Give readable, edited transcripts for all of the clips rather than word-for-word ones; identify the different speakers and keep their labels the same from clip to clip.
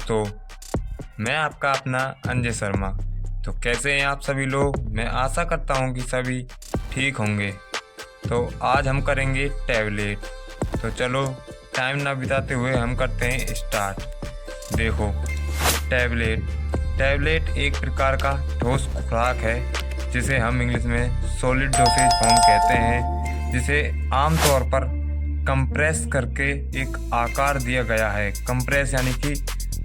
Speaker 1: दोस्तों, मैं आपका अपना अंजय शर्मा। तो कैसे हैं आप सभी लोग? मैं आशा करता हूं कि सभी ठीक होंगे। तो आज हम करेंगे टैबलेट। तो चलो टाइम ना बिताते हुए हम करते हैं स्टार्ट। देखो, टैबलेट एक प्रकार का ठोस खुराक है जिसे हम इंग्लिश में सॉलिड डोसेज फॉर्म कहते हैं, जिसे आमतौर पर कंप्रेस करके एक आकार दिया गया है। कंप्रेस यानी कि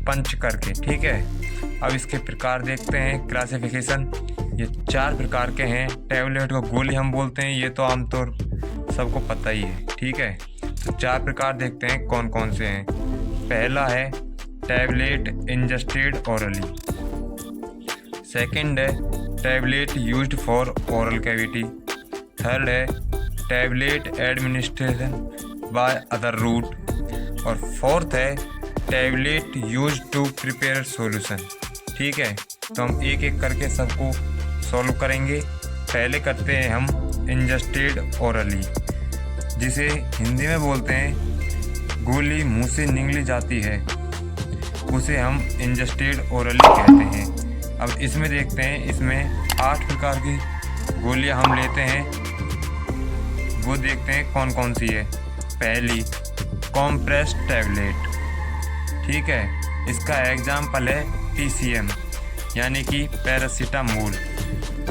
Speaker 1: पंच करके, ठीक है। अब इसके प्रकार देखते हैं, क्लासिफिकेशन। ये 4 प्रकार के हैं। टैबलेट को गोली हम बोलते हैं, ये तो आमतौर सबको पता ही है, ठीक है। तो 4 प्रकार देखते हैं कौन कौन से हैं। पहला है टैबलेट इंजेस्टेड ओरली। सेकंड है tablet used for oral cavity. Third है tablet administration by other route. और फोर्थ है tablet used to prepare solution. ठीक है, तो हम एक एक करके सबको सॉल्व करेंगे। पहले करते हैं हम इंजेस्टेड ओरली, जिसे हिंदी में बोलते हैं गोली मुंह से निगली जाती है, उसे हम इंजेस्टेड ओरली कहते हैं। अब इसमें देखते हैं, इसमें 8 प्रकार की गोलियां हम लेते हैं, वो देखते हैं कौन कौन सी है। पहली कॉम्प्रेस्ड टैबलेट, ठीक है। इसका एग्जाम्पल है PCM यानी कि पैरासीटामोल,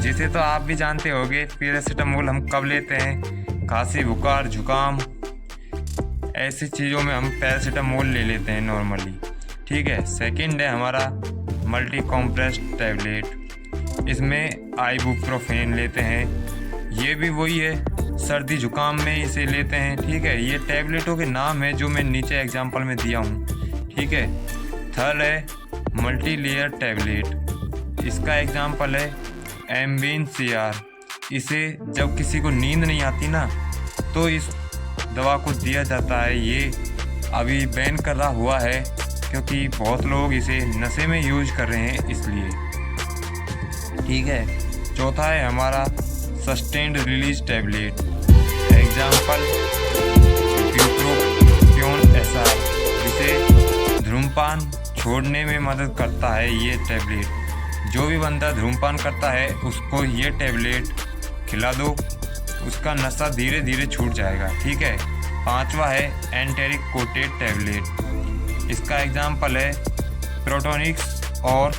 Speaker 1: जिसे तो आप भी जानते होंगे। पैरासीटामोल हम कब लेते हैं? खांसी, बुखार, जुकाम, ऐसी चीज़ों में हम पैरासीटामोल ले लेते हैं नॉर्मली, ठीक है। सेकंड है हमारा मल्टी कॉम्प्रेस्ड टैबलेट। इसमें आइबुप्रोफेन लेते हैं, ये भी वही है, सर्दी जुकाम में इसे लेते हैं, ठीक है। ये टैबलेटों के नाम है जो मैं नीचे एग्जांपल में दिया हूँ, ठीक है। थर्ड है मल्टी लेयर टैबलेट। इसका एग्जांपल है एम्बिन CR। इसे जब किसी को नींद नहीं आती ना, तो इस दवा को दिया जाता है। ये अभी बैन करा हुआ है क्योंकि बहुत लोग इसे नशे में यूज कर रहे हैं, इसलिए, ठीक है। चौथा है हमारा sustained release tablet. Example bupropion SR, जिसे धूम्रपान छोड़ने में मदद करता है। ये टैबलेट जो भी बंदा धूम्रपान करता है उसको ये टैबलेट खिला दो, उसका नशा धीरे धीरे छूट जाएगा, ठीक है। पांचवा है एंटेरिक कोटेड टैबलेट। इसका एग्जाम्पल है प्रोटोनिक्स और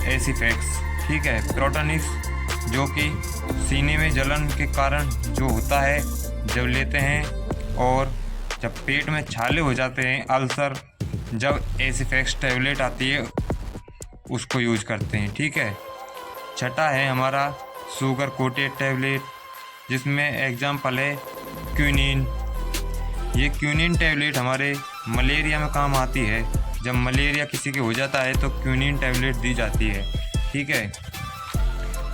Speaker 1: एसिफेक्स, ठीक है। प्रोटोनिक्स जो कि सीने में जलन के कारण जो होता है जब लेते हैं, और जब पेट में छाले हो जाते हैं, अल्सर, जब एसिफेक्स टैबलेट आती है उसको यूज करते हैं, ठीक है। छठा है हमारा शुगर कोटेड टैबलेट, जिसमें एग्जाम्पल है क्विनिन। ये क्विनिन टैबलेट हमारे मलेरिया में काम आती है। जब मलेरिया किसी के हो जाता है तो क्विनिन टैबलेट दी जाती है, ठीक है।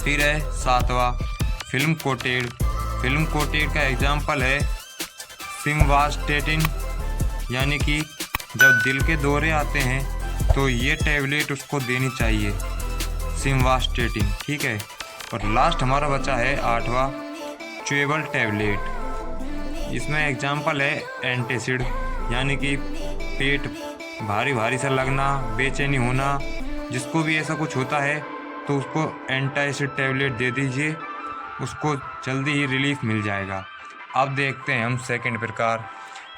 Speaker 1: फिर है 7वां फिल्म कोटेड। फिल्म कोटेड का एग्जाम्पल है सिमवास्टेटिन, यानी कि जब दिल के दौरे आते हैं तो ये टैबलेट उसको देनी चाहिए, सिमवास्टेटिन, ठीक है। और लास्ट हमारा बचा है 8वां च्यूएबल टैबलेट। इसमें एग्जाम्पल है एंटासिड, यानी कि पेट भारी भारी सा लगना, बेचैनी होना, जिसको भी ऐसा कुछ होता है तो उसको एंटासिड टैबलेट दे दीजिए, उसको जल्दी ही रिलीफ मिल जाएगा। अब देखते हैं हम सेकंड प्रकार।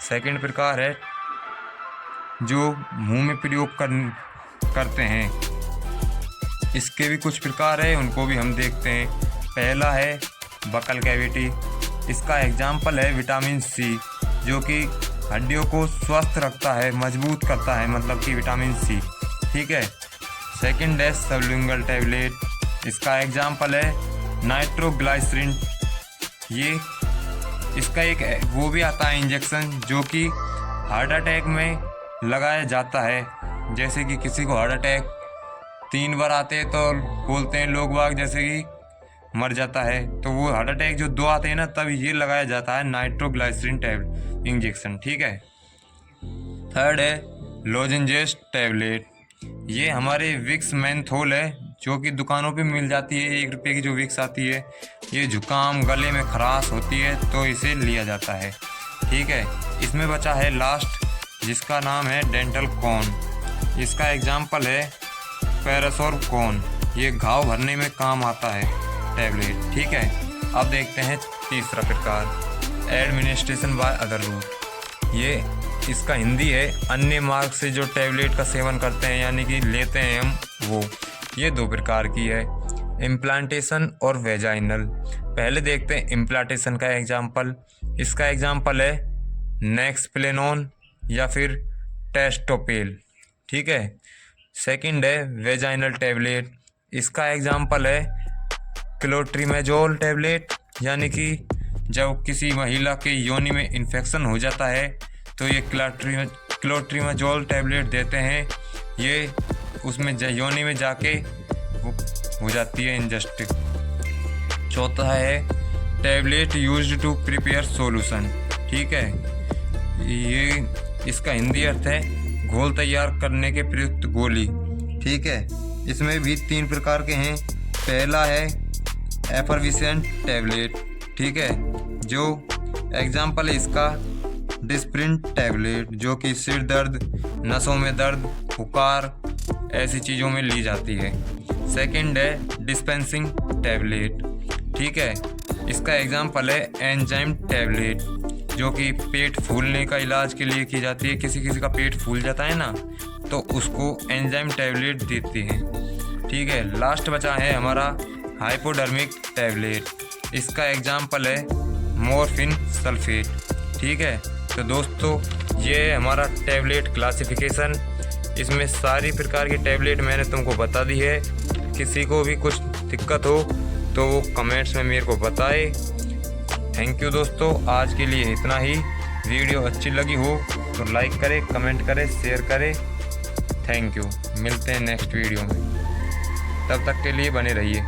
Speaker 1: सेकंड प्रकार है जो मुंह में प्रयोग करते हैं। इसके भी कुछ प्रकार है, उनको भी हम देखते हैं। पहला है बकल कैविटी। इसका एग्जाम्पल है विटामिन C, जो कि हड्डियों को स्वस्थ रखता है, मजबूत करता है, मतलब कि विटामिन C, ठीक है। सेकंड है सबलिंगुअल टैबलेट। इसका एग्जाम्पल है नाइट्रोग्लाइसरीन। ये इसका एक वो भी आता है इंजेक्शन, जो कि हार्ट अटैक में लगाया जाता है। जैसे कि किसी को हार्ट अटैक 3 बार आते हैं तो बोलते हैं लोग बाग जैसे कि मर जाता है, तो वो हार्ट अटैक जो 2 आते हैं ना, तब ये लगाया जाता है नाइट्रोग्लाइसरीन इंजेक्शन, ठीक है। थर्ड है लोजेंजेस टैबलेट। ये हमारे विक्स मेंथोल है, जो कि दुकानों पे मिल जाती है। 1 रुपये की जो विक्स आती है, ये जुकाम, गले में खराश होती है तो इसे लिया जाता है, ठीक है। इसमें बचा है लास्ट, जिसका नाम है डेंटल कॉन। इसका एग्जाम्पल है पैरासोरकॉन, ये घाव भरने में काम आता है टैबलेट। ठीक है, अब देखते हैं तीसरा प्रकार एडमिनिस्ट्रेशन बाय अदर रूट। ये इसका हिंदी है अन्य मार्ग से जो टैबलेट का सेवन करते हैं यानी कि लेते हैं हम वो। ये दो प्रकार की है, इम्प्लांटेशन और वेजाइनल। पहले देखते हैं इम्प्लांटेशन का एग्जाम्पल। इसका एग्जाम्पल है नेक्सप्लेनोन या फिर टेस्टोपेल। ठीक है। सेकंड है वेजाइनल टैबलेट। इसका एग्जाम्पल है क्लोट्रीमेजोल टैबलेट, यानी कि जब किसी महिला के योनि में इन्फेक्शन हो जाता है तो ये क्लोट्रीमेजोल टैबलेट देते हैं। ये उसमें योनि में जाके हो जाती है इंजेस्ट। चौथा है tablet used to prepare solution. ठीक है, ये इसका हिंदी अर्थ है घोल तैयार करने के प्रयुक्त गोली। ठीक है, इसमें भी 3 प्रकार के हैं। पहला है एफरविसेंट टैबलेट। ठीक है, जो एग्जाम्पल है इसका डिस्प्रिन टैबलेट, जो कि सिर दर्द, नसों में दर्द, बुखार ऐसी चीज़ों में ली जाती है। सेकंड है डिस्पेंसिंग टैबलेट। ठीक है, इसका एग्जाम्पल है एंजाइम टैबलेट, जो कि पेट फूलने का इलाज के लिए की जाती है। किसी किसी का पेट फूल जाता है ना, तो उसको एंजाइम टैबलेट देती है। ठीक है, लास्ट बचा है हमारा हाइपोडर्मिक टैबलेट। इसका एग्जाम्पल है मॉर्फिन सल्फेट। ठीक है, तो दोस्तों ये है हमारा टैबलेट क्लासिफिकेशन। इसमें सारी प्रकार की टैबलेट मैंने तुमको बता दी है। किसी को भी कुछ दिक्कत हो तो वो कमेंट्स में मेरे को बताए। थैंक यू दोस्तों, आज के लिए इतना ही। वीडियो अच्छी लगी हो तो लाइक करें, कमेंट करें, शेयर करें। थैंक यू, मिलते हैं नेक्स्ट वीडियो में। तब तक के लिए बने रहिए।